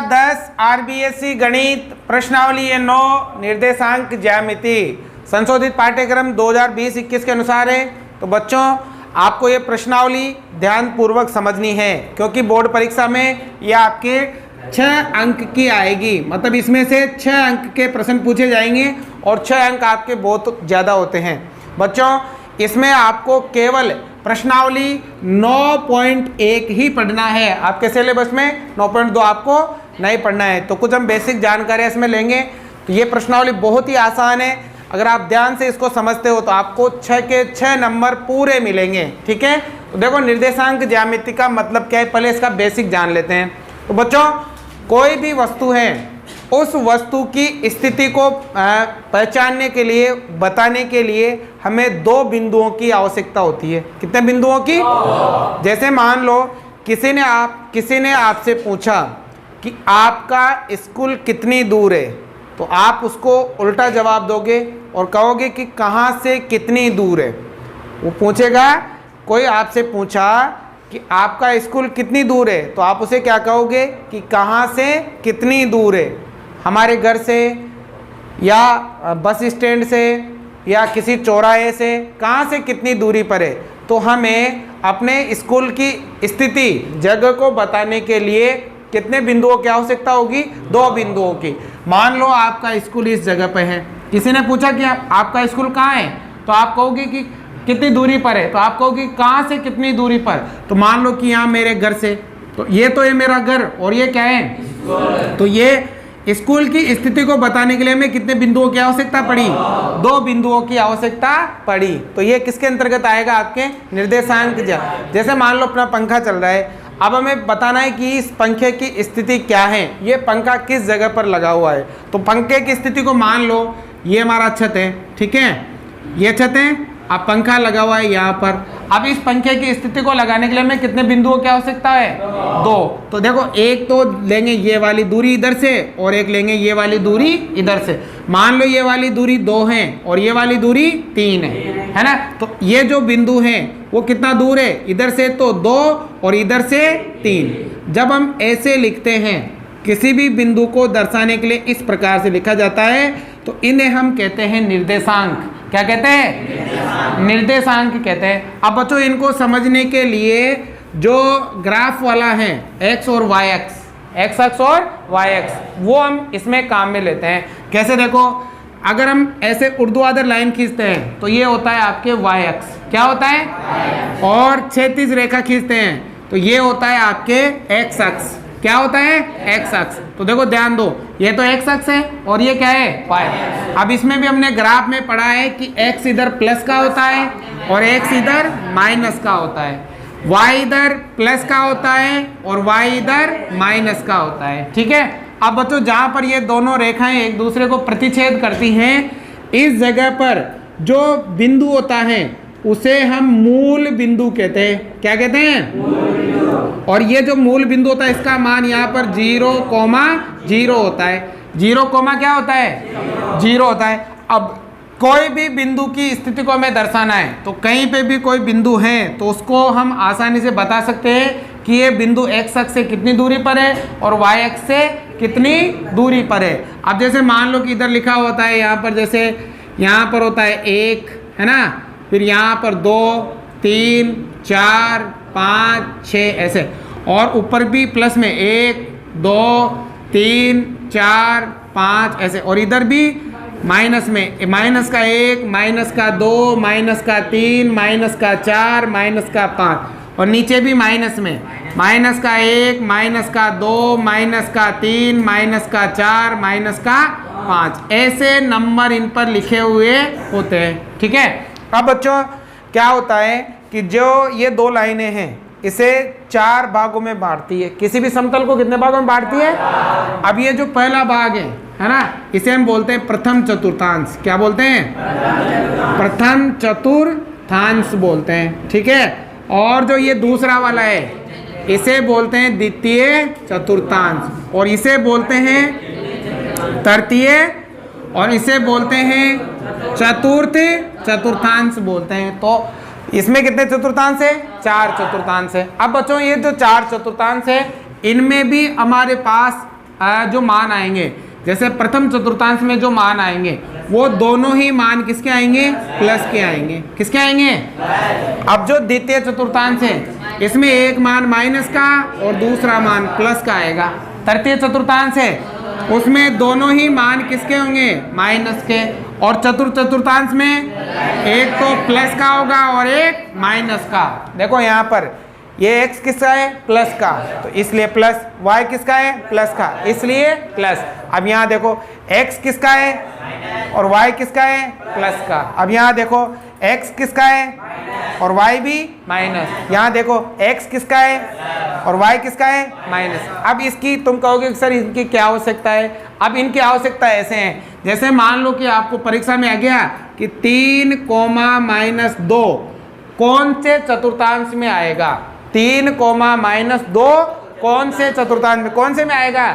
10 RBSC गणित प्रश्नावली 9 निर्देशांक ज्यामिति संशोधित पाठ्यक्रम 2020-21 के अनुसार है। तो बच्चों आपको ये प्रश्नावली ध्यान पूर्वक समझनी है, क्योंकि बोर्ड परीक्षा में ये आपके 6 अंक की आएगी। मतलब इसमें से 6 अंक के प्रश्न पूछे जाएंगे और 6 अंक आपके बहुत ज़्यादा होते हैं। बच्चों इसमें आपको केवल प्रश्नावली 9.1 ही पढ़ना है। आपके सिलेबस में 9.2 आपको नहीं पढ़ना है। तो कुछ हम बेसिक जानकारी इसमें लेंगे। तो ये प्रश्नावली बहुत ही आसान है, अगर आप ध्यान से इसको समझते हो तो आपको 6 के 6 नंबर पूरे मिलेंगे। ठीक है, तो देखो निर्देशांक ज्यामिति का मतलब क्या है, पहले इसका बेसिक जान लेते हैं। तो बच्चों कोई भी वस्तु है, उस वस्तु की स्थिति को पहचानने के लिए, बताने के लिए हमें 2 बिंदुओं की आवश्यकता होती है। कितने बिंदुओं की? जैसे मान लो किसी ने आपसे पूछा कि आपका स्कूल कितनी दूर है, तो आप उसको उल्टा जवाब दोगे और कहोगे कि कहाँ से कितनी दूर है। वो पूछेगा, कोई आपसे पूछा कि आपका स्कूल कितनी दूर है, तो आप उसे क्या कहोगे कि कहाँ से कितनी दूर है, हमारे घर से या बस स्टैंड से या किसी चौराहे से, कहाँ से कितनी दूरी पर है। तो हमें अपने स्कूल की स्थिति, जगह को बताने के लिए कितने बिंदुओं की आवश्यकता होगी? 2 बिंदुओं की। मान लो आपका स्कूल इस जगह पे है, किसी ने पूछा कि आपका स्कूल कहाँ है, तो आप कहोगे कि कितनी दूरी पर है, तो आप कहोगे कहाँ से कितनी दूरी पर। तो मान लो कि यहाँ मेरे घर से, तो ये तो है मेरा घर और ये क्या है? तो ये स्कूल की स्थिति को बताने के लिए हमें कितने बिंदुओं की आवश्यकता पड़ी? 2 बिंदुओं की आवश्यकता पड़ी। तो ये किसके अंतर्गत आएगा? आपके निर्देशांक। जैसे मान लो अपना पंखा चल रहा है, अब हमें बताना है कि इस पंखे की स्थिति क्या है, ये पंखा किस जगह पर लगा हुआ है। तो पंखे की स्थिति को मान लो ये हमारा छत है, ठीक है, ये छत है, अब पंखा लगा हुआ है यहाँ पर। अब इस पंखे की स्थिति को लगाने के लिए हमें कितने बिंदुओं की आवश्यकता है? 2। तो देखो एक तो लेंगे ये वाली दूरी इधर से और एक लेंगे ये वाली दूरी इधर से। मान लो ये वाली दूरी 2 है और ये वाली दूरी 3 है ना। तो ये जो बिंदु है वो कितना दूर है? इधर से तो 2 और इधर से 3। जब हम ऐसे लिखते हैं, किसी भी बिंदु को दर्शाने के लिए इस प्रकार से लिखा जाता है, तो इन्हें हम कहते हैं निर्देशांक। क्या कहते हैं? निर्देशांक कहते हैं। अब बच्चों इनको समझने के लिए जो ग्राफ वाला है x और y एक्स और y एक्स, वो हम इसमें काम में लेते हैं। कैसे? देखो अगर हम ऐसे ऊर्ध्वाधर लाइन खींचते हैं तो ये होता है आपके y एक्स। क्या होता है? और क्षैतिज रेखा खींचते हैं तो ये होता है आपके x अक्ष। क्या होता है? x अक्ष। तो देखो ध्यान दो, ये तो x अक्ष है और ये क्या है? y। अब इसमें भी हमने ग्राफ में पढ़ा है कि x इधर प्लस का होता है और x इधर माइनस का होता है, y इधर प्लस का होता है और y इधर माइनस का होता है। ठीक है। अब बच्चों जहाँ पर ये दोनों रेखाएं एक दूसरे को प्रतिच्छेद करती हैं, इस जगह पर जो बिंदु होता है उसे हम मूल बिंदु कहते हैं। क्या कहते हैं? और ये जो मूल बिंदु होता है इसका मान यहाँ पर 0,0 होता है। 0, क्या होता है? 0 होता है। अब कोई भी बिंदु की स्थिति को हमें दर्शाना है, तो कहीं पे भी कोई बिंदु है तो उसको हम आसानी से बता सकते हैं कि ये बिंदु x अक्ष से कितनी दूरी पर है और y अक्ष से कितनी दूरी पर है। अब जैसे मान लो कि इधर लिखा होता है, यहाँ पर जैसे यहाँ पर होता है 1 है ना, फिर यहाँ पर 2, 3, 4, 5, 6 ऐसे, और ऊपर भी प्लस में 1, 2, 3, 4, 5 ऐसे, और इधर भी माइनस में माइनस का 1, माइनस का 2, माइनस का 3, माइनस का 4, माइनस का 5, और नीचे भी माइनस में माइनस का 1, माइनस का 2, माइनस का 3, माइनस का 4, माइनस का 5 ऐसे नंबर इन पर लिखे हुए होते हैं। ठीक है। अब बच्चों क्या होता है कि जो ये 2 लाइनें हैं इसे 4 भागों में बांटती है। किसी भी समतल को कितने भागों में बांटती है? अब ये जो पहला भाग है ना, इसे हम बोलते हैं प्रथम चतुर्थांश। क्या बोलते हैं? प्रथम चतुर्थांश बोलते हैं। ठीक है। और जो ये दूसरा वाला है इसे बोलते हैं द्वितीय चतुर्थांश, और इसे बोलते हैं तृतीय, और इसे बोलते हैं चतुर्थ चतुर्थांश बोलते हैं। तो इसमें कितने चतुर्थांश है? 4 चतुर्थांश है। अब बच्चों ये जो 4 चतुर्थांश है इनमें भी हमारे पास जो मान आएंगे, जैसे प्रथम चतुर्थांश में जो मान आएंगे वो दोनों ही मान किसके आएंगे? प्लस के आएंगे। किसके आएंगे? अब जो द्वितीय चतुर्थांश है इसमें एक मान माइनस का और दूसरा मान प्लस का आएगा। तृतीय चतुर्थांश है उसमें दोनों ही मान किसके होंगे? माइनस के। और चतुर्थ चतुर्थांश में एक तो प्लस का होगा और एक माइनस का। देखो यहाँ पर ये x किसका है? प्लस का, तो इसलिए प्लस। y किसका है? प्लस का, इसलिए प्लस। अब यहाँ देखो x किसका है और y किसका है? प्लस का। अब यहाँ देखो x किसका है और y भी माइनस। यहाँ देखो x किसका है और y किसका है? माइनस। अब इसकी तुम कहोगे कि सर इनकी क्या आवश्यकता है? अब इनकी आवश्यकता ऐसे है, जैसे मान लो कि आपको परीक्षा में आ गया कि 3 कोमा माइनस 2 कौन से चतुर्थांश में आएगा? 3 कोमा माइनस 2 कौन से चतुर्थांश में? कौन से में आएगा?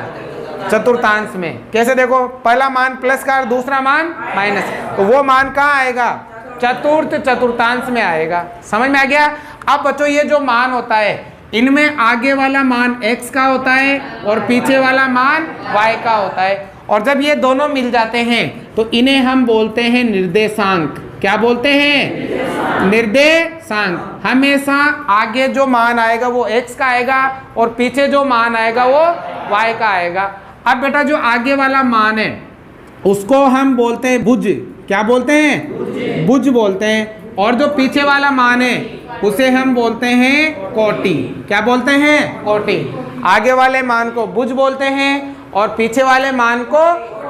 चतुर्थांश में। कैसे? देखो पहला मान प्लस का और दूसरा मान माइनस, तो वो मान कहाँ आएगा? चतुर्थ चतुर्थांश में आएगा। समझ में आ गया? अब बच्चों ये जो मान होता है इनमें आगे वाला मान x का होता है और पीछे वाला मान y का होता है, और जब ये दोनों मिल जाते हैं तो इन्हें हम बोलते हैं निर्देशांक। क्या बोलते हैं? निर्देशांक। हमेशा आगे जो मान आएगा वो x का आएगा और पीछे जो मान आएगा वो y का आएगा। अब बेटा जो आगे वाला मान है उसको हम बोलते हैं भुज। क्या बोलते हैं? भुज बोलते हैं। और जो पीछे वाला मान है उसे हम बोलते हैं कोटि। क्या बोलते हैं? कोटि। आगे वाले मान को भुज बोलते हैं और पीछे वाले मान को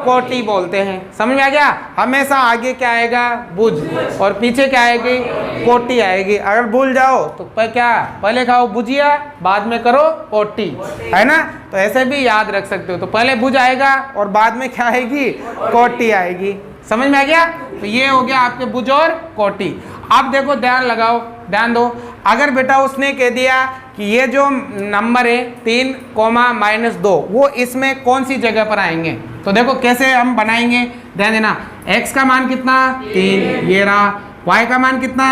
कोटि बोलते हैं। समझ में आ गया? हमेशा आगे क्या आएगा? भुज, और पीछे क्या आएगी? कोटि आएगी। अगर भूल जाओ तो क्या पहले खाओ भुजिया बाद में करो कोटि, है ना? तो ऐसे भी याद रख सकते हो। तो पहले भुज आएगा और बाद में क्या आएगी? कोटि आएगी। समझ में आ गया? तो ये हो गया आपके भुज और कोटि। अब देखो ध्यान लगाओ, ध्यान दो। अगर बेटा उसने कह दिया कि ये जो नंबर है 3 कोमा माइनस 2 वो इसमें कौन सी जगह पर आएंगे, तो देखो कैसे हम बनाएंगे। ध्यान देना, x का मान कितना? 3, ये रहा। y का मान कितना?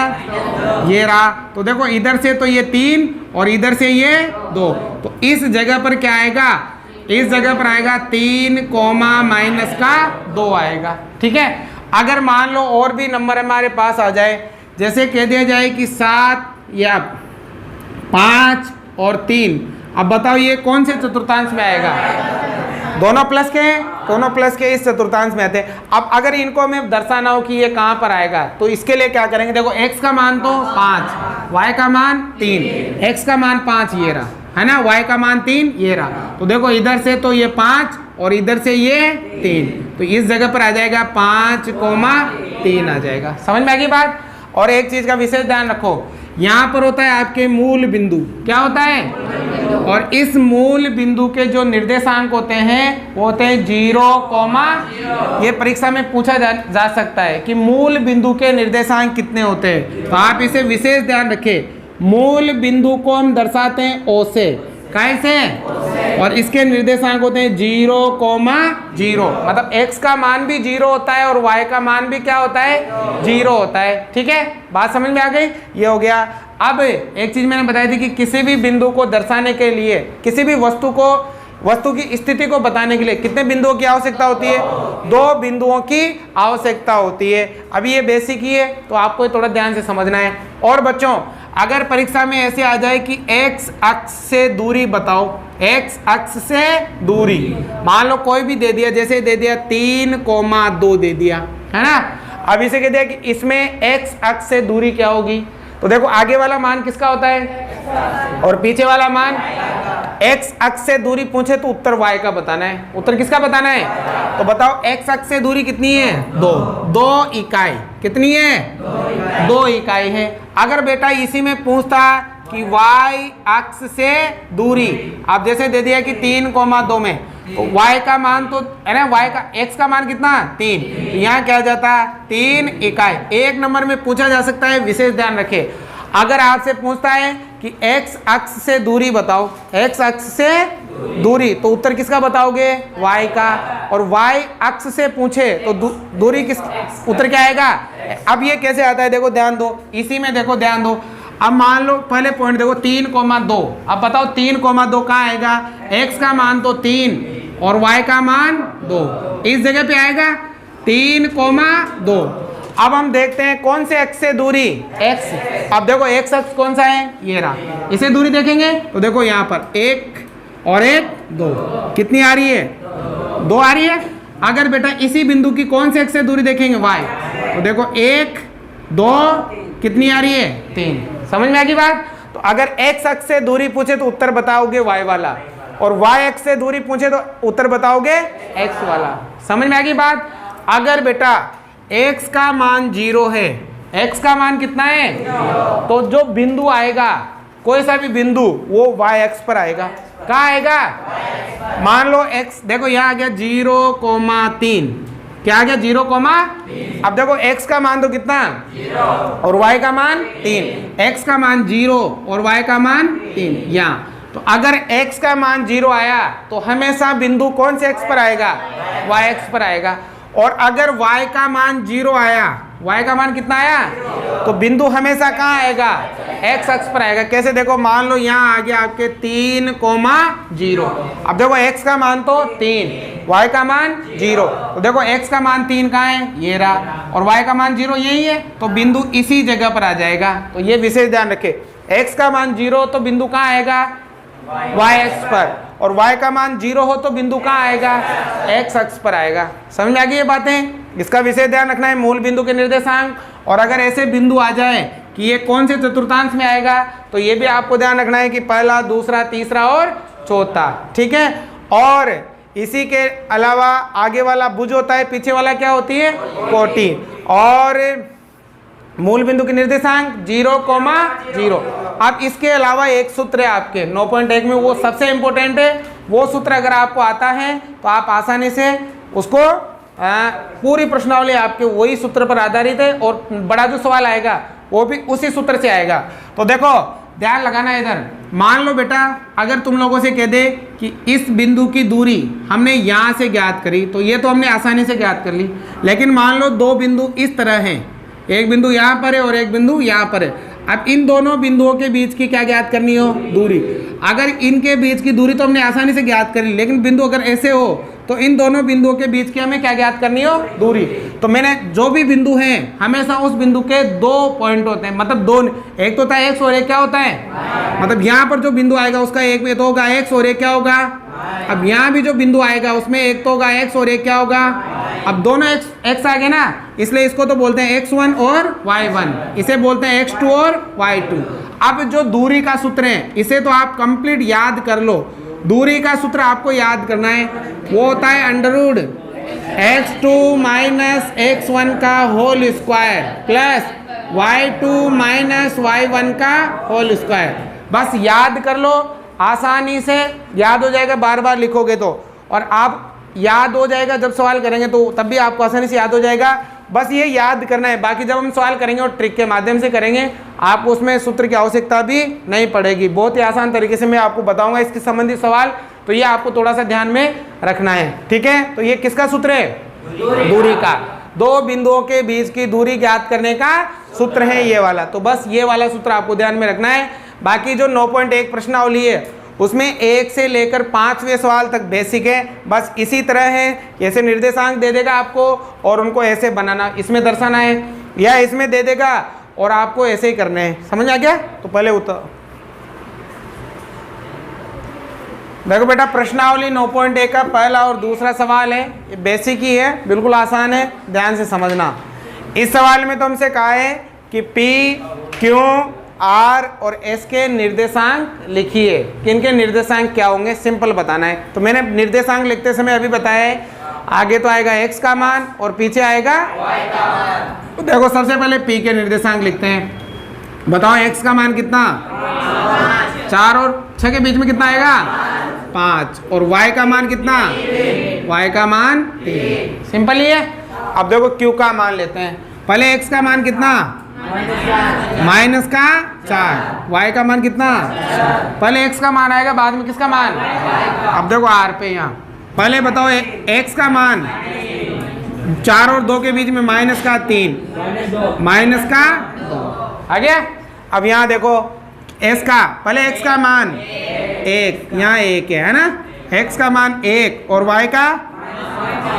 ये रहा। तो देखो इधर से तो ये 3 और इधर से ये 2, तो इस जगह पर क्या आएगा? इस जगह पर आएगा 3 कोमा माइनस का 2 आएगा। ठीक है? अगर मान लो और भी नंबर हमारे पास आ जाए, जैसे कह दिया जाए कि 7 या 5 और 3, अब बताओ ये कौन से चतुर्थांश में आएगा? दोनों प्लस के हैं, दोनों प्लस के इस चतुर्थांश में आते हैं। अब अगर इनको हमें दर्शाना हो कि ये कहाँ पर आएगा, तो इसके लिए क्या करेंगे? देखो x का मान तो 5, y का मान 3, x का मान 5 ये रहा, है ना? y का मान 3 ये रहा। तो देखो इधर से तो ये 5 और इधर से ये 3, तो इस जगह पर आ जाएगा 5 कोमा 3 आ जाएगा। समझ में आ गई बात? और एक चीज का विशेष ध्यान रखो, यहाँ पर होता है आपके मूल बिंदु। क्या होता है? और इस मूल बिंदु के जो निर्देशांक होते हैं वो होते हैं 0 कोमा। ये परीक्षा में पूछा जा सकता है कि मूल बिंदु के निर्देशांक कितने होते हैं, तो आप इसे विशेष ध्यान रखें। मूल बिंदु को हम दर्शाते हैं O से। कैसे? और इसके निर्देशांक होते हैं 0 कोमा 0, मतलब x का मान भी 0 होता है और y का मान भी क्या होता है? 0 होता है। ठीक है? बात समझ में आ गई? ये हो गया। अब एक चीज मैंने बताई थी कि किसी भी बिंदु को दर्शाने के लिए, किसी भी वस्तु की स्थिति को बताने के लिए कितने बिंदुओं की आवश्यकता होती है? 2 बिंदुओं की आवश्यकता होती है। अभी ये बेसिक ही है तो आपको थोड़ा ध्यान से समझना है। और बच्चों अगर परीक्षा में ऐसे आ जाए कि x अक्ष से दूरी बताओ, x अक्ष से दूरी मान लो कोई भी दे दिया, जैसे दे दिया 3 कोमा 2 दे दिया, है ना? अब इसे कह दिया कि इसमें x अक्ष से दूरी क्या होगी, तो देखो आगे वाला मान किसका होता है और पीछे वाला मान। x अक्ष से दूरी पूछे तो उत्तर y का बताना है। उत्तर किसका बताना है? तो बताओ x अक्ष से दूरी कितनी है? 2 इकाई। कितनी है? 2 इकाई है। अगर बेटा इसी में पूछता कि y अक्ष से दूरी, अब जैसे दे दिया कि 3 कोमा 2 में, तो y का मान तो है ना, y का x का मान कितना? 3, तो यहाँ क्या जाता? 3 इकाई। एक नंबर में पूछा जा सकता है, विशेष ध्यान रखें। अगर आपसे पूछता है कि x अक्ष से दूरी बताओ, x अक्ष से दूरी, तो उत्तर किसका बताओगे? y का। और y अक्ष से पूछे तो दूरी किस, उत्तर क्या आएगा? अब ये कैसे आता है देखो ध्यान दो, इसी में देखो ध्यान दो। अब मान लो पहले पॉइंट देखो 3 कोमा 2, अब बताओ 3 कोमा 2 कहाँ आएगा? x का मान तो 3, और y का मान 2, इस जगह पे आएगा 3,2। अब हम देखते हैं कौन से x से दूरी x। अब देखो x अक्ष कौन सा है, ये रहा। इसे दूरी देखेंगे तो देखो यहाँ पर 1 और 1 2, कितनी आ रही है, 2 आ रही है। अगर बेटा इसी बिंदु की कौन से x से दूरी देखेंगे y, तो देखो 1 2 कितनी आ रही है, 3। समझ में आ गई बात। तो अगर x अक्ष से दूरी पूछे तो उत्तर बताओगे y वाला, और y अक्ष से दूरी पूछे तो उत्तर बताओगे x वाला। समझ में आ गई बात। अगर बेटा x का मान 0 है, x का मान कितना है, तो जो बिंदु आएगा कोई सा भी बिंदु वो y अक्ष पर आएगा। कहाँ आएगा, मान लो x, देखो यहाँ आ गया 0,3, क्या आ गया 0,3। अब देखो x का मान तो कितना 0 और y का मान 3, x का मान 0 और y का मान 3 यहाँ। तो अगर x का मान 0 आया तो हमेशा बिंदु कौन से x पर आएगा, y अक्ष पर आएगा। और अगर y का मान 0 आया, y का मान कितना आया, तो बिंदु हमेशा कहाँ आएगा, x अक्ष पर आएगा। कैसे, देखो मान लो यहाँ आ गया आपके 3,0। अब देखो x का मान तो 3, y का मान 0, तो देखो x का मान 3 कहाँ है, ये रहा, और y का मान 0 यही है, तो बिंदु इसी जगह पर आ जाएगा। तो ये विशेष ध्यान रखे, x का मान 0 तो बिंदु कहाँ आएगा, y अक्ष पर, और y का मान 0 हो तो बिंदु कहाँ आएगा, x अक्ष पर आएगा। समझ में आ गई ये बातें। इसका विशेष ध्यान रखना है, मूल बिंदु के निर्देशांक। और अगर ऐसे बिंदु आ जाए कि ये कौन से चतुर्थांश में आएगा, तो ये भी आपको ध्यान रखना है कि पहला, दूसरा, तीसरा और चौथा। ठीक है। और इसी के अलावा आगे वाला भुज होता है, पीछे वाला क्या होती है, कोटि। और मूल बिंदु के निर्देशांक 0,0। अब इसके अलावा एक सूत्र है आपके 9.1 में, वो सबसे इंपॉर्टेंट है। वो सूत्र अगर आपको आता है तो आप आसानी से उसको पूरी प्रश्नावली आपके वही सूत्र पर आधारित है, और बड़ा जो सवाल आएगा वो भी उसी सूत्र से आएगा। तो देखो ध्यान लगाना इधर। मान लो बेटा अगर तुम लोगों से कह दे कि इस बिंदु की दूरी हमने यहाँ से ज्ञात करी, तो ये तो हमने आसानी से ज्ञात कर ली। लेकिन मान लो दो बिंदु इस तरह हैं, एक बिंदु यहाँ पर है और एक बिंदु यहाँ पर है। अब इन दोनों बिंदुओं के बीच की क्या ज्ञात करनी हो, दूरी। अगर इनके बीच की दूरी तो हमने आसानी से ज्ञात कर ली, लेकिन बिंदु अगर ऐसे हो तो इन दोनों बिंदुओं के बीच की हमें क्या ज्ञात करनी हो, दूरी। तो मैंने जो भी बिंदु हैं हमेशा उस बिंदु के 2 पॉइंट होते हैं, मतलब 2, एक तो होता है x और एक क्या होता है, मतलब यहाँ पर जो बिंदु आएगा उसका एक भी तो होगा x और एक क्या होगा। अब यहाँ भी जो बिंदु आएगा उसमें एक तो होगा x और एक क्या होगा। अब दोनों x आ गए ना, इसलिए इसको तो बोलते हैं x1 और y1, इसे बोलते हैं x2 और y2। अब जो दूरी का सूत्र है इसे तो आप कंप्लीट याद कर लो। दूरी का सूत्र आपको याद करना है, वो होता है अंडररूट x2 माइनस x1 का whole square plus y2 minus y1 का होल स्क्वायर। बस याद कर लो, आसानी से याद हो जाएगा, बार बार लिखोगे तो। और आप याद हो जाएगा जब सवाल करेंगे तो तब भी आपको आसानी से याद हो जाएगा। बस ये याद करना है। बाकी जब हम सवाल करेंगे और ट्रिक के माध्यम से करेंगे, आपको उसमें सूत्र की आवश्यकता भी नहीं पड़ेगी। बहुत ही आसान तरीके से मैं आपको बताऊंगा इसके संबंधित सवाल, तो ये आपको थोड़ा सा ध्यान में रखना है। ठीक है। तो ये किसका सूत्र है, दूरी का। दो बिंदुओं के बीच की दूरी ज्ञात करने का सूत्र है ये वाला। तो बस ये वाला सूत्र आपको ध्यान में रखना है। बाकी जो 9.1 प्रश्नावली है उसमें 1 से लेकर 5वें सवाल तक बेसिक है, बस इसी तरह है। ऐसे निर्देशांक दे देगा आपको और उनको ऐसे बनाना, इसमें दर्शाना है, या इसमें दे देगा और आपको ऐसे ही करने हैं। समझ आ गया। तो पहले उत्तर देखो बेटा, प्रश्नावली 9.1 का पहला और दूसरा सवाल है, ये बेसिक ही है, बिल्कुल आसान है, ध्यान से समझना। इस सवाल में तो हमसे कहा है कि P, Q, R और S के निर्देशांक लिखिए। किनके निर्देशांक क्या होंगे, सिंपल बताना है। तो मैंने निर्देशांक लिखते समय अभी बताया है, आगे तो आएगा x का मान और पीछे आएगा y का मान। तो देखो सबसे पहले P के निर्देशांक लिखते हैं। बताओ x का मान कितना, 4 और 6 के बीच में कितना आएगा, 5। और y का मान कितना, y का मान 3। सिंपल ही है। अब देखो q का मान लेते हैं। पहले x का मान कितना, माइनस का 4, y का मान कितना, पहले x का मान आएगा बाद में किसका मान। अब देखो r पे यहाँ पहले बताओ x का मान 4 और 2 के बीच में माइनस का 3, माइनस का 2 आ गया। अब यहाँ देखो s का, पहले x का मान 1, यहाँ 1 है ना, x का मान 1 और y का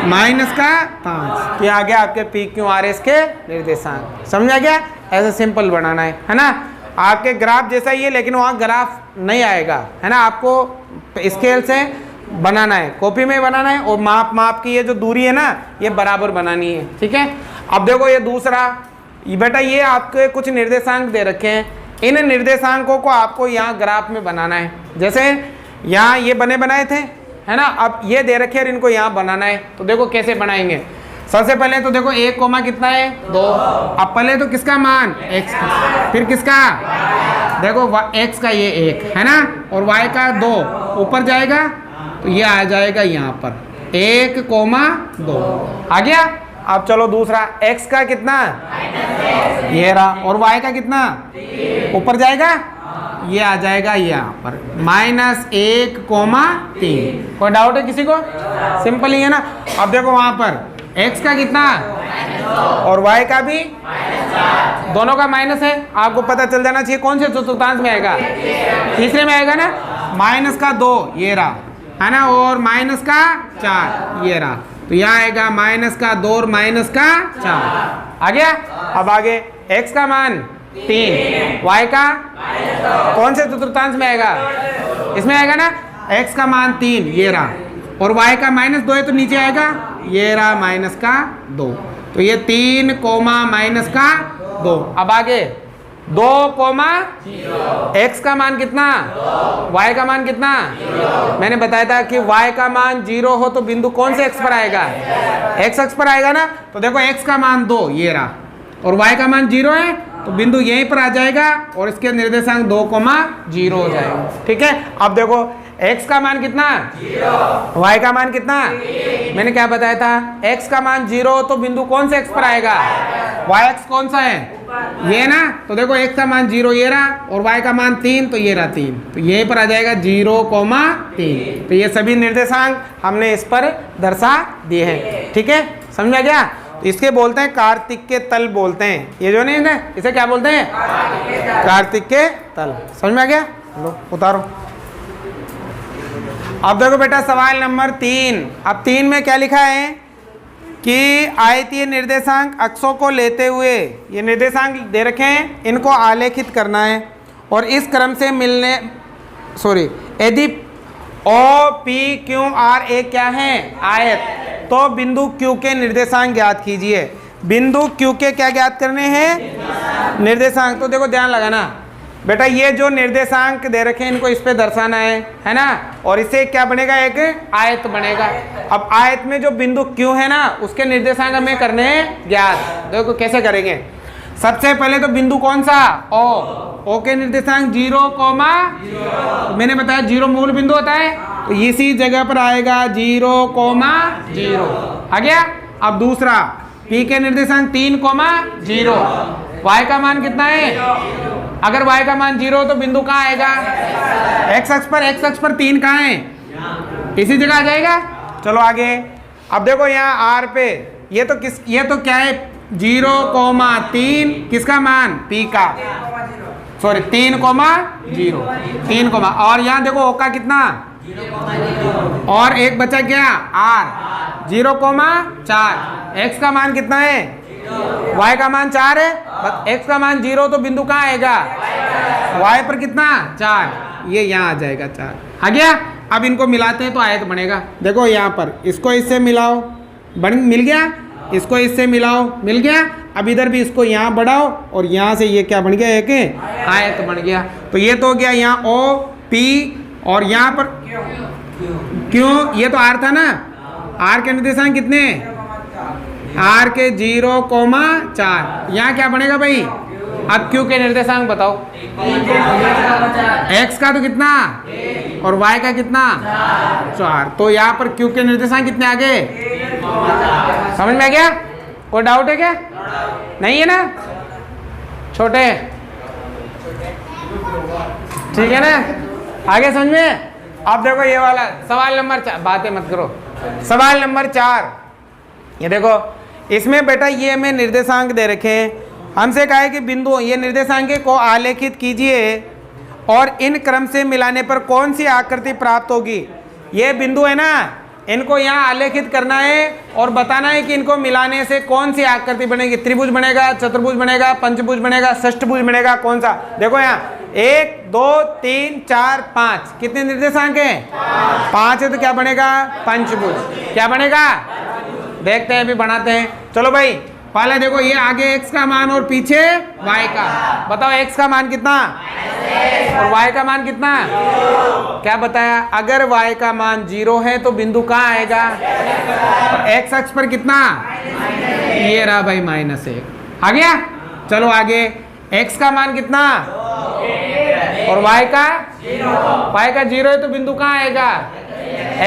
माइनस का 5। तो ये आ गया आपके पी क्यू आर एस के निर्देशांक। समझ आ गया? ऐसे सिंपल बनाना है ना। आपके ग्राफ जैसा ही है लेकिन वहाँ ग्राफ नहीं आएगा, है ना। आपको स्केल से बनाना है, कॉपी में बनाना है, और माप की ये जो दूरी है ना ये बराबर बनानी है, ठीक है। अब देखो ये दूसरा, ये बेटा ये आपके कुछ निर्देशांक दे रखे हैं, इन निर्देशांकों को आपको यहाँ ग्राफ में बनाना है। जैसे यहाँ ये बने बनाए थे, है ना। अब ये दे रखे हैं, इनको यहाँ बनाना है। तो देखो कैसे बनाएंगे। सबसे पहले तो देखो 1 कोमा कितना है 2। अब पहले तो किसका मान x का, फिर किसका, देखो x का ये 1 है ना, और y का 2 ऊपर जाएगा तो ये आ जाएगा यहाँ पर 1 कोमा 2 आ गया। अब चलो दूसरा, x का कितना ये रहा, और y का कितना ऊपर जाएगा, ये आ जाएगा यहाँ पर -1 कोमा 3। कोई डाउट है किसी को? सिंपल ही है ना। अब देखो वहां पर x का कितना और y का भी दोनों का माइनस है। आपको पता चल जाना चाहिए कौन से चतुर्थांश में आएगा, तीसरे में आएगा ना। माइनस का 2 ये रहा, है ना, और माइनस का 4 ये रहा। तो यहाँ आएगा माइनस का 2 और माइनस का 4 आ गया। अब आगे x का मान 3, y का कौन से चतुर्थांश में आएगा, इसमें आएगा ना। x का मान 3 ये रहा, और y का -2 है तो नीचे आएगा, ये रहा -2। तो ये 3 कोमा -2। अब आगे 2 कोमा x का मान कितना, y का मान कितना, मैंने बताया था कि y का मान 0 हो तो बिंदु कौन से x पर आएगा, x अक्ष पर आएगा ना। तो देखो x का मान 2 ये रहा, और y का मान 0 है तो बिंदु यहीं पर आ जाएगा, और इसके निर्देशांक 2,0 हो जाएगा, ठीक है। अब देखो x का मान कितना 0, y का मान कितना, मैंने क्या बताया था, x का मान 0 हो तो बिंदु कौन से x पर आएगा, y अक्ष कौन सा है, ये ना। तो देखो x का मान 0 ये रहा, और y का मान 3 तो ये रहा 3, तो यहीं पर आ जाएगा 0,3। तो ये सभी निर्देशांक हमने इस पर दर्शा दिए हैं, ठीक है। समझ में आ गया? तो इसके बोलते हैं कार्तिक के तल बोलते हैं, ये जो नहीं है इसे क्या बोलते हैं, कार्तिक के तल। समझ में आ गया? लो उतारो। अब देखो बेटा सवाल नंबर 3। अब 3 में क्या लिखा है कि आयतीय निर्देशांक अक्षों को लेते हुए, ये निर्देशांक दे रखे हैं, इनको आलेखित करना है, और इस क्रम से यदि O P Q R A क्या है आयत, तो बिंदु Q के निर्देशांक ज्ञात कीजिए। बिंदु Q के क्या ज्ञात करने हैं, निर्देशांक। तो देखो ध्यान लगाना बेटा, ये जो निर्देशांक दे रखे हैं इनको इस पे दर्शाना है ना, और इससे क्या बनेगा, एक आयत बनेगा। अब आयत में जो बिंदु Q है ना उसके निर्देशांक हमें करने हैं ज्ञात। देखो कैसे करेंगे। सबसे पहले तो बिंदु कौन सा, O के निर्देशांक 0,0। मैंने बताया 0 मूल बिंदु होता है, तो इसी जगह पर आएगा 0,0 आ गया। अब दूसरा P के निर्देशांक 3,0। y का मान कितना है, अगर y का मान 0 तो बिंदु कहाँ आएगा, x अक्ष पर 3 कहाँ है, इसी जगह आ जाएगा। चलो आगे। अब देखो यहाँ R पे ये तो क्या है 0,3, किसका मान, P का, 3,0, और यहाँ देखो O का कितना, और एक बचा क्या R, 0,4। x का मान कितना है, y का मान 4 है, x का मान 0 तो बिंदु कहाँ आएगा, y पर कितना 4, ये यहाँ आ जाएगा 4 आ गया। अब इनको मिलाते हैं तो आयत बनेगा। देखो यहाँ पर इसको इससे मिलाओ, मिल गया, इसको इससे मिलाओ, मिल गया। अब इधर भी इसको यहाँ बढ़ाओ, और यहाँ से ये क्या बन गया, एक आयत बन गया। तो ये तो हो गया यहाँ O P, और यहाँ पर क्यों, ये तो R था ना, R के निर्देशांक कितने, R के 0,4। यहाँ क्या बनेगा भाई, अब Q के निर्देशांक बताओ, X का तो कितना और Y का कितना 4। तो यहाँ पर Q के निर्देशांक कितने आ गए, समझ में आ गया? कोई डाउट है क्या? नहीं है ना, छोटे, ठीक है ना, आगे समझ में। अब देखो ये वाला सवाल नंबर 4, बातें मत करो। सवाल नंबर 4, ये देखो इसमें बेटा ये हमें निर्देशांक दे रखे हैं। हमसे कहा है कि बिंदु ये निर्देशांक को आलेखित कीजिए और इन क्रम से मिलाने पर कौन सी आकृति प्राप्त होगी। ये बिंदु है ना, इनको यहाँ आलेखित करना है और बताना है कि इनको मिलाने से कौन सी आकृति बनेगी। त्रिभुज बनेगा, चतुर्भुज बनेगा, पंचभुज बनेगा, षष्ठभुज बनेगा, कौन सा। देखो यहाँ 1 2 3 4 5 कितने निर्देशांक हैं? 5 है तो क्या बनेगा? पंचभुज। क्या बनेगा? देखते हैं, अभी बनाते हैं। चलो भाई, पहले देखो ये आगे x का मान और पीछे y का। बताओ x का मान कितना और y का मान कितना? क्या बताया? अगर y का मान 0 है तो बिंदु कहाँ आएगा? और x अक्ष पर कितना? ये रहा भाई -1। आ गया? चलो आगे, x का मान कितना और y का 0 है तो बिंदु कहाँ आएगा?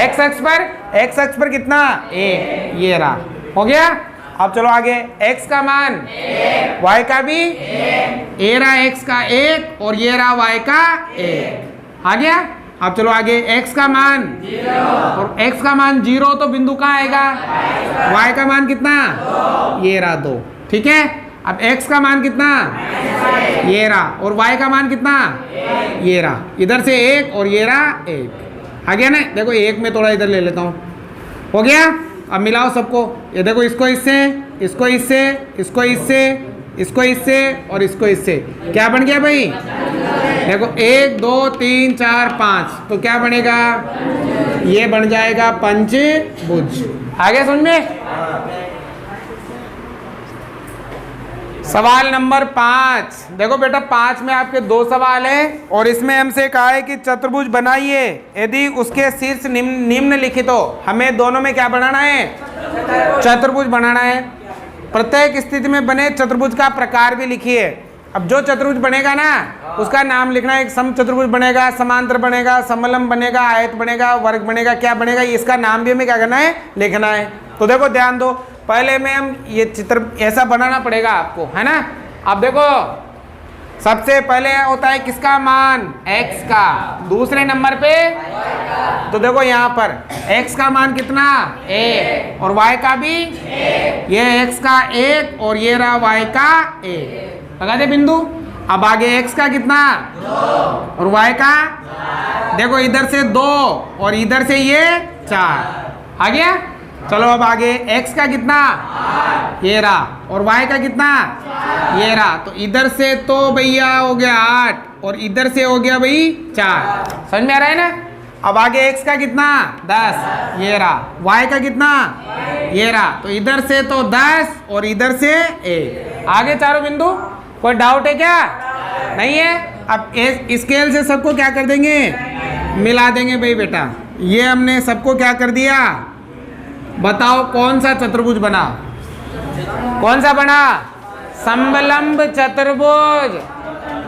x अक्ष पर कितना? 1। ये रहा, हो गया। अब चलो आगे, x का मान y का भी ये रहा, x का 1 और ये रहा y का 1। आ गया? अब चलो आगे, x का मान और x का मान 0 तो बिंदु कहाँ आएगा? y का मान कितना? ये रहा 2। ठीक है। अब x का मान कितना? ये रहा, और y का मान कितना? ये रहा। इधर से 1 और ये रहा 1। आ गया ना? देखो 1 में थोड़ा इधर ले लेता हूँ। हो गया? अब मिलाओ सबको। ये देखो, इसको इससे, इसको इससे, इसको इससे, इसको इससे और इसको इससे। क्या बन गया भाई? देखो 1 2 3 4 5, तो क्या बनेगा? ये बन जाएगा पंचभुज। आ गया समझ में? सवाल नंबर 5। देखो बेटा, 5 में आपके 2 सवाल हैं और इसमें हमसे कहा है कि चतुर्भुज बनाइए यदि उसके शीर्ष निम्नलिखित हो। हमें दोनों में क्या बनाना है? चतुर्भुज बनाना है। प्रत्येक स्थिति में बने चतुर्भुज का प्रकार भी लिखिए। अब जो चतुर्भुज बनेगा ना, उसका नाम लिखना है। एक समचतुर्भुज बनेगा, समांतर बनेगा, समलंब बनेगा, आयत बनेगा, वर्ग बनेगा, क्या बनेगा, इसका नाम भी हमें क्या करना है? लिखना है। तो देखो ध्यान दो, पहले में हम ये चित्र ऐसा बनाना पड़ेगा आपको, है ना। अब देखो, सबसे पहले होता है किसका मान? x का। दूसरे नंबर पे तो देखो यहाँ पर x का मान कितना? 1 और y का भी ये x का 1 और ये रहा y का 1। लगा दे बिंदु। अब आगे x का कितना और y का? देखो इधर से 2 और इधर से ये 4। आ गया? चलो अब आगे, x का कितना? ये रहा, और y का कितना? ये रहा। तो इधर से तो भैया हो गया 8 और इधर से हो गया भाई 4। समझ में आ रहा है ना? अब आगे x का कितना? 10। ये रहा। y का कितना? ये रहा। तो इधर से तो 10 और इधर से 1। आगे चारों बिंदु। कोई डाउट है क्या? नहीं है? अब स्केल से सबको क्या कर देंगे? मिला देंगे भाई बेटा। ये हमने सबको क्या कर दिया? बताओ कौन सा चतुर्भुज बना? कौन सा बना? समलंब चतुर्भुज।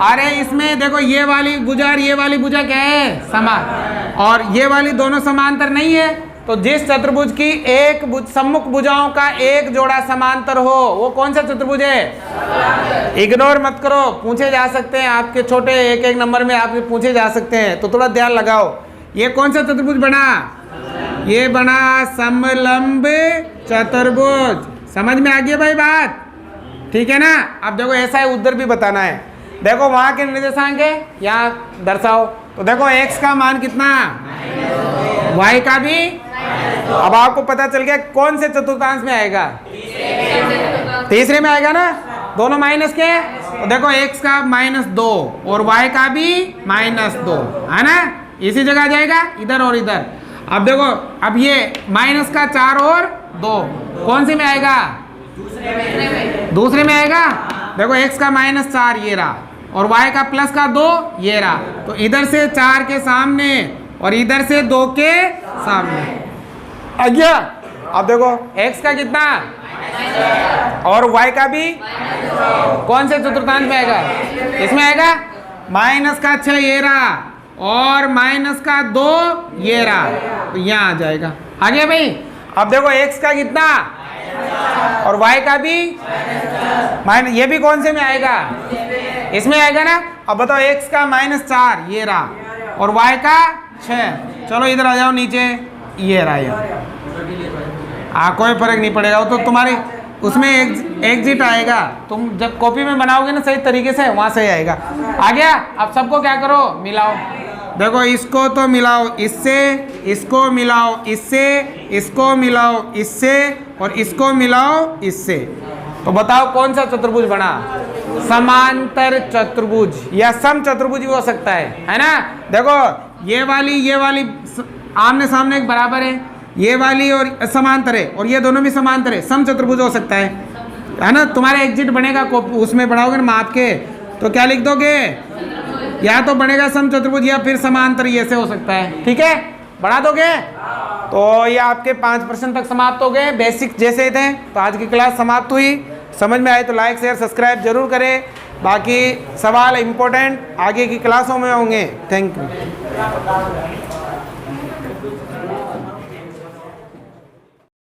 अरे इसमें देखो, ये वाली भुजा और ये वाली भुजा क्या है? समान। और ये वाली दोनों समांतर नहीं है। तो जिस चतुर्भुज की एक सम्मुख भुजाओं का एक जोड़ा समांतर हो, वो कौन सा चतुर्भुज है? इग्नोर मत करो, पूछे जा सकते हैं आपके छोटे एक नंबर में, आपसे पूछे जा सकते हैं, तो थोड़ा ध्यान लगाओ। ये कौन सा चतुर्भुज बना? ये बना समलंब चतुर्भुज। समझ में आ गया भाई बात? ठीक है ना? अब देखो ऐसा है, उधर भी बताना है। देखो वहां के निर्देशांक है, यहाँ दर्शाओ। तो देखो x का मान कितना, y का भी। अब आपको पता चल गया कौन से चतुर्थांश में आएगा? तीसरे में आएगा ना, दोनों माइनस के। तो देखो x का -2 और y का भी -2, है ना? इसी जगह जाएगा, इधर और इधर। अब देखो, अब ये -4 और 2 कौन से में आएगा? दूसरे में आएगा। देखो x का -4 ये रहा और y का +2 ये रहा। तो इधर से 4 के सामने और इधर से 2 के सामने आ गया। अब देखो x का कितना और y का भी कौन से चतुर्थांश में आएगा? इसमें आएगा। -6 ये रहा और -2 ये रहा, तो यहाँ आ जाएगा। आ गया भाई? अब देखो x का कितना और y का भी ये भी कौन से में आएगा? इसमें आएगा ना। अब बताओ x का -4 ये रहा और y का 6। चलो इधर आ जाओ नीचे, ये रहा यार। कोई फर्क नहीं पड़ेगा, वो तो तुम्हारे उसमें एग्जिट आएगा। तुम जब कॉपी में बनाओगे ना सही तरीके से, वहां से आएगा। आ गया? अब सबको क्या करो? मिलाओ। देखो इसको तो मिलाओ इससे, इसको मिलाओ इससे, इसको मिलाओ इससे और इसको मिलाओ इससे, तो बताओ कौन सा चतुर्भुज बना? समांतर चतुर्भुज या सम चतुर्भुज भी हो सकता है ना। देखो ये वाली आमने सामने एक बराबर है, ये वाली और समांतर है और ये दोनों भी समांतर है, सम चतुर्भुज हो सकता है ना। तुम्हारे एग्जिट बनेगा उसमें बढ़ाओगे ना माप के, तो क्या लिख दोगे? या तो बनेगा सम चतुर्भुज या फिर समांतर, ये से हो सकता है। ठीक है, बढ़ा दोगे? तो ये आपके 5 प्रश्न तक समाप्त हो गए, बेसिक जैसे थे। तो आज की क्लास समाप्त हुई। समझ में आए तो लाइक शेयर सब्सक्राइब जरूर करें। बाकी सवाल इम्पोर्टेंट आगे की क्लासों में होंगे। Thank you.